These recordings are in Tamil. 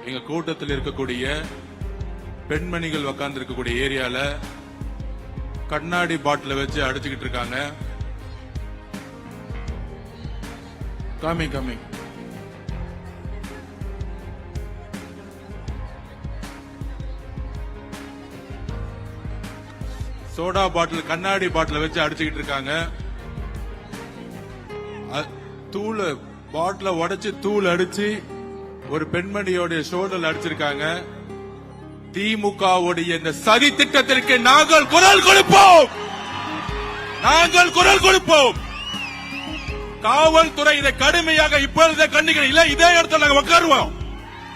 எங்க கூட்டத்தில் இருக்கக்கூடிய பெண்மணிகள் உட்கார்ந்து இருக்கக்கூடிய ஏரியால கண்ணாடி பாட்டில வச்சு அடிச்சுக்கிட்டு இருக்காங்க. காமி சோடா பாட்டில் கண்ணாடி பாட்டில வச்சு அடிச்சுக்கிட்டு இருக்காங்க. தூள் பாட்டில உடைச்சு தூள் அடிச்சு ஒரு பெண்மணியோட ஷோல்டர் அடிச்சிருக்காங்க. திமுகவுடைய இந்த சதி திட்டத்திற்கு நாங்கள் குரல் கொடுப்போம். காவல்துறை இதை கடுமையாக இப்பொழுதே கண்டிக்கிறோம். இல்ல இதே இடத்துல நாங்க உட்காருவோம்,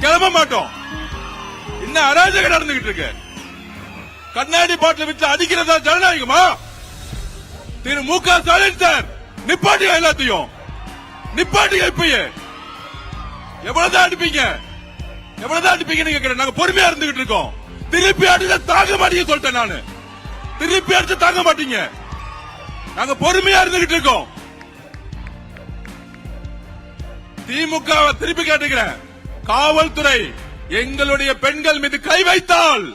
கிளம்ப மாட்டோம். இன்னும் அராஜகம் நடந்துகிட்டு இருக்கு. கண்ணாடி பாட்டில் வச்சு அடிக்கிறதா ஜனநாயகமா? திரு மு.க. ஸ்டாலின் சார் நிப்பாட்டியா, எல்லாத்தையும் நிப்பாட்டியா. இப்பயே எவ்வளவுதான் அடிப்பீங்க கேட்கிறேன். நாங்க பொறுமையா இருந்துகிட்டு இருக்கோம். திருப்பி அடிச்சா தாங்க மாட்டீங்க சொல்லிட்டேன் நானு. திருப்பி அடிச்சு தாங்க மாட்டீங்க. நாங்க பொறுமையா இருந்துகிட்டு இருக்கோம். திமுக திருப்பி கேட்டுக்கிறேன். காவல்துறை எங்களுடைய பெண்கள் மீது கை வைத்தால்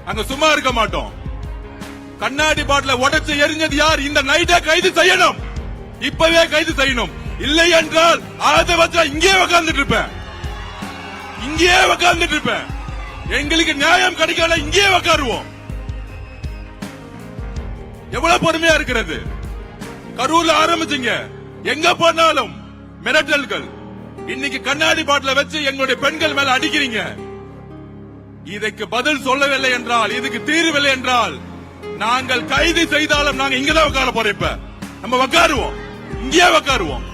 அங்க சும்மா இருக்க மாட்டோம். கண்ணாடி பாட்டில உடைச்சு எரிஞ்சது யார்? இந்த நைட்டை கைது செய்யணும். இப்பவே கைது செய்யணும். இல்லை என்றால் அதை வச்சா இங்கே உட்கார்ந்துட்டு இருப்பேன். எங்களுக்கு நியாயம் கிடைக்கல, இங்கே உட்காருவோம். எவ்வளவு பொறுமையா இருக்கிறது? கரூர்ல ஆரம்பிச்சீங்க, எங்க போனாலும் மிரட்டல்கள். இன்னைக்கு கண்ணாடி பாட்டில வச்சு எங்களுடைய பெண்கள் மேல அடிக்கிறீங்க. இதற்கு பதில் சொல்லவில்லை என்றால், இதுக்கு தீர்வில்லை என்றால் நாங்கள் கைது செய்தாலும் நாங்க இங்கதான் உட்கார போறோம். இப்ப நம்ம உட்காருவோம், இங்கே உட்காருவோம்.